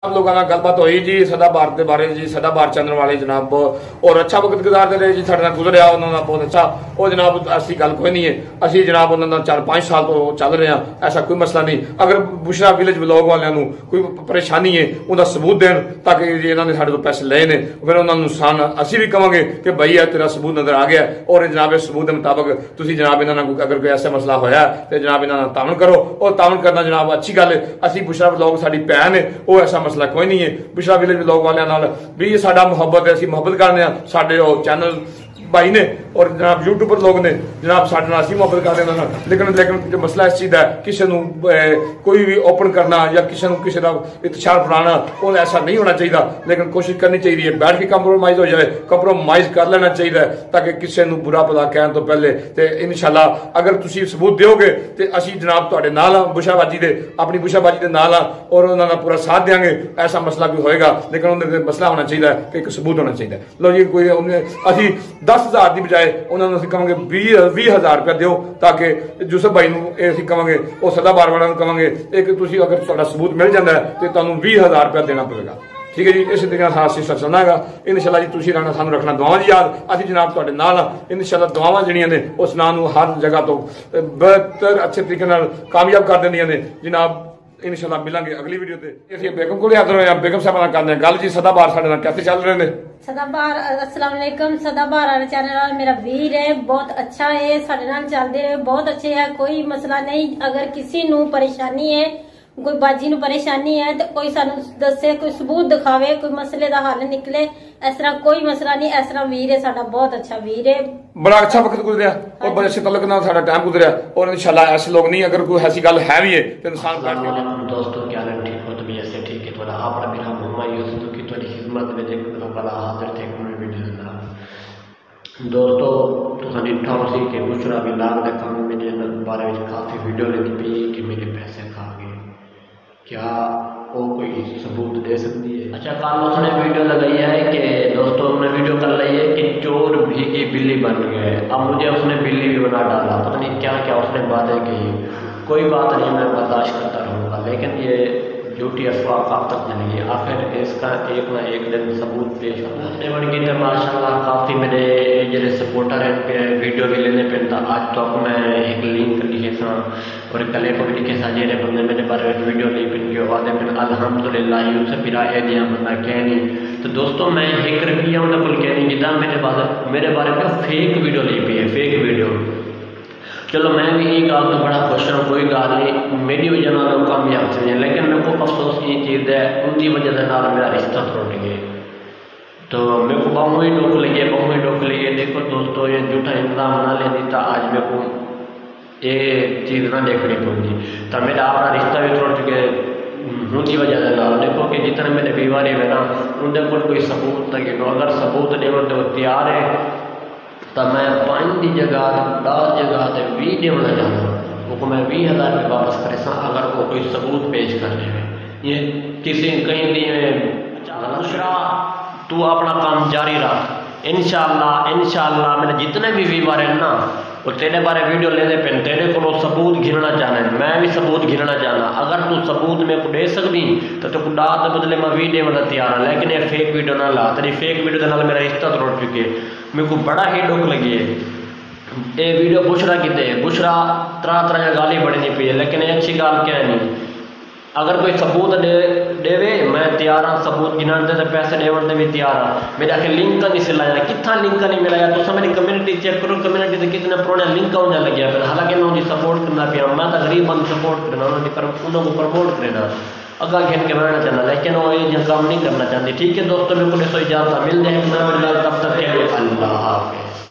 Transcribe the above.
आप लोगों ਨਾਲ ਗੱਲਬਾਤ ਹੋਈ ਜੀ ਸਦਾਬਹਾਰ ਦੇ ਬਾਰੇ ਜੀ ਸਦਾਬਹਾਰ ਚੈਨਲ ਵਾਲੇ ਜਨਾਬ ਔਰ ਅੱਛਾ ਵਕਤ ਗੁਜ਼ਾਰਦੇ ਰਹੇ ਜੀ ਸਾਡੇ ਨਾਲ ਗੁਜ਼ਰਿਆ ਉਹਨਾਂ ਦਾ ਬਹੁਤ ਅੱਛਾ ਉਹ ਜਨਾਬ ਅਸੀਂ ਗੱਲ ਕੋਈ ਨਹੀਂ ਹੈ ਅਸੀਂ ਜਨਾਬ ਉਹਨਾਂ ਨਾਲ 4-5 ਸਾਲ ਤੋਂ ਚੱਲ ਰਹੇ ਹਾਂ ਐਸਾ ਕੋਈ ਮਸਲਾ ਨਹੀਂ ਅਗਰ ਬੁਸ਼ਰਾ ਵਿਲੇਜ ਵਲੌਗ ਵਾਲਿਆਂ ਨੂੰ ਕੋਈ ਪਰੇਸ਼ਾਨੀ ਹੈ ਉਹਦਾ ਸਬੂਤ ਦੇਣ ਤਾਂ ਕਿ ਇਹਨਾਂ ਨੇ ਸਾਡੇ ਤੋਂ ਪੈਸੇ ਲਏ ਨੇ ਫਿਰ ਉਹਨਾਂ ਨੂੰ ਨੁਕਸਾਨ ਅਸੀਂ ਵੀ ਕਵਾਂਗੇ ਕਿ ਭਈ ਇਹ ਤੇਰਾ ਸਬੂਤ ਨਜ਼ਰ ਆ ਗਿਆ ਔਰ ਜਨਾਬ ਇਸ ਸਬੂਤ ਦੇ ਮੁਤਾਬਕ ਤੁਸੀਂ ਜਨਾਬ ਇਹਨਾਂ ਨਾਲ ਅਗਰ ਕੋਈ ਐਸਾ ਮਸਲਾ ਹੋਇਆ ਤੇ ਜਨਾਬ ਇਹਨਾਂ ਨਾਲ ਤਾਮਨ ਕਰੋ ਔਰ ਤਾਮਨ ਕਰਨਾ ਜਨਾਬ ਅੱਛੀ ਗੱਲ ਹੈ ਅਸੀਂ ਬੁਸ਼ਰਾ ਵਲੌਗ ਸਾਡੀ ਭੈਣ ਹੈ ਉਹ ਐਸਾ ਮਸਲਾ ਕੋਈ ਨਹੀਂ ਹੈ ਬੁਸ਼ਰਾ ਵਿਲੇਜ ਵਲੌਗ ਵਾਲਿਆਂ ਨਾਲ ਵੀ ਸਾਡਾ ਮੁਹੱਬਤ ਹੈ ਅਸੀਂ ਮੁਹੱਬਤ ਕਰਦੇ ਹਾਂ ਸਾਡੇ ਉਹ ਚੈਨਲ भाई ने और जनाब यूट्यूबर लोग ने जनाब साढ़े नाल मुहब्बत करते हैं लेकिन जो मसला इस चीज़ है किसी कोई भी ओपन करना या किसी का इतशार फैलाना वो ऐसा नहीं होना चाहिए लेकिन कोशिश करनी चाहिए बैठ के कंप्रोमाइज हो जाए कंप्रोमाइज कर लेना चाहिए ताकि किसी को बुरा भला कहने तो पहले तो इंशाल्लाह अगर तुम सबूत दोगे तो असी जनाब तुहाडे नाल बुशाबाजी दे अपनी बुशाबाजी के नाल और उन्होंने पूरा साथ देंगे ऐसा मसला भी होएगा लेकिन उन्हें मसला होना चाहिए कि एक सबूत होना चाहिए लो जी कोई असी 10,000 की बजाय उन्होंने असीं कहांगे 20,000 रुपया दिओ ताकि यूसुफ भाई नूं इह असीं कहांगे वो सदाबहार वालिआं नूं कहांगे एक तुसीं अगर तुहाडा सबूत मिल जाता है तो तुहानूं 20,000 रुपया देना पवेगा ठीक है जी इस तरीके नाल असीं चलना है इंशाअल्लाह जी तुसीं रहना सानूं रखना दुआवां दी याद असीं जनाब तुहाडे नाल इंशाअल्लाह दुआवां जिहड़ियां ने उस नाम नूं हर जगह तो बेहतर अच्छे तरीके नाल कामयाब कर देंदियां ने जनाब इंशाअल्लाह मिलांगे अगली वीडियो ते असीं बेगम कोल हाज़र होए हां बेगम साहब नाल करदे हां गल जी सदाबहार साडे नाल कैसे चल रहे ने सदाबहार अस्सलाम वालेकुम सदाबहार चैनल मेरा वीर है बहुत अच्छा है साडे नाल चलदे रहे बहुत अच्छे है कोई मसला नहीं अगर किसी नूं परेशानी है कोई बाजी नूं परेशानी है तो कोई सानू दसे कोई सबूत दिखावे कोई मसले दा हल निकले इस तरह कोई मसला नहीं इस तरह वीर है साडा बहुत अच्छा वीर है बड़ा अच्छा वक्त गुजरिया और बड़े अच्छे तल्लुक नाल साडा टाइम गुजरिया और इंशाल्लाह ऐसे लोग नहीं अगर कोई ऐसी गल है भी है तो इंसान बैठ के दोस्तों क्या हाल ठीक हो तुम ऐसे ठीक है थोड़ा आप मेरा मोहम्मद यूसुफ की थोड़ी खिदमत में देख बड़ा हाजिर थे वीडियो दा दोस्तों तुसां डिठा सी कि बुशरा विलाग दे काम मेरे बारे में काफ़ी वीडियो लगी पई कि मेरे पैसे खा गए क्या वो कोई सबूत दे सकती है अच्छा कल उसने वीडियो लगाई है कि दोस्तों ने वीडियो कर ली है कि चोर भी की बिल्ली बन गए अब मुझे उसने बिल्ली भी बना डाला पता नहीं क्या क्या उसने बातें कही कोई बात नहीं मैं बर्दाश्त करता रहूँगा लेकिन ये झूठी अफवाह कब तक चलेगी आखिर इसका एक ना एक दिन सबूत पेश होने बन गई थे माशाल्लाह काफ़ी मेरे जो सपोर्टर हैं पे वीडियो भी लेने पे आज तक मैं एक लिंक लिखे था और कले को भी लिखे था जेरे बंदे मेरे बारे में वीडियो नहीं पिन के वादे फिर अल्हम्दुलिल्लाह यूसुफ फिर आए दिया बंदा कह नहीं तो दोस्तों मैं एक रुपया उन्हें कुल कह नहीं जिदा मेरे बारे में फेक वीडियो ली पी है फेक वीडियो चलो मैं भी ये गल तो बड़ा खुश हूँ कोई गल नहीं मेरी वजह नाल कामयाब थे लेकिन मेरे को अफसोस ये चीज़ है उनकी वजह से नाल मेरा रिश्ता टूट गया तो मेरे को बहु ही दुख लगे देखो दोस्तों ये झूठा इल्जाम ना लेनी था आज मेरे को ये चीज़ ना देखनी पड़ेगी तो मेरा अपना रिश्ता भी टूट गया उनकी वजह से नाल देखो कि जितने मेरे बीमारी है ना उनके कोई सबूत लगे अगर सबूत देने तो तैयार है तो मैं 5 की जगह 10 जगह से 20 देना चाहता वो मैं 20,000 रुपये वापस करे अगर वो कोई सबूत पेश कर दे ये किसी कहीं दिए दूसरा तू अपना काम जारी रख इंशाअल्लाह मैंने जितने भी व्यूअर हैं ना वो तेरे बारे वीडियो लेने पे तेरे को सबूत घिरना चाहना है मैं भी सबूत घिरना चाहना अगर तू सबूत मेरे को दे सकती तो डा के बदले मैं भी देना तैयार हाँ लेकिन ये फेक वीडियो ना ला तेरी फेक वीडियो के नाल मेरा रिश्ता तोड़ चुके मेरे को बड़ा ही दुख लगी है ये वीडियो बुशरा किते बुशरा तरह की गाली बड़ी नहीं पी है लेकिन ये अच्छी गाल क्या नहीं अगर कोई सबूत देवे मैं तैयार हाँ सबूत गिनाने से पैसे देने भी तैयार हाँ मेरे आखिर लिंक नहीं से लाया कितना लिंक नहीं मिला यार तो मेरी कम्युनिटी चेक करो कम्युनिटी से कितने पुराने लिंक होने लगे फिर हालांकि उन्होंने सपोर्ट करना पिया मैं तो गरीब बंद सपोर्ट करना उन्होंने प्रमोट करना अगर खेल के बनाना चाहना लेकिन वो ये काम नहीं करना चाहती ठीक है दोस्तों मेरे को इजाजत मिल जाए तब तक अल्लाह हाफ़िज़।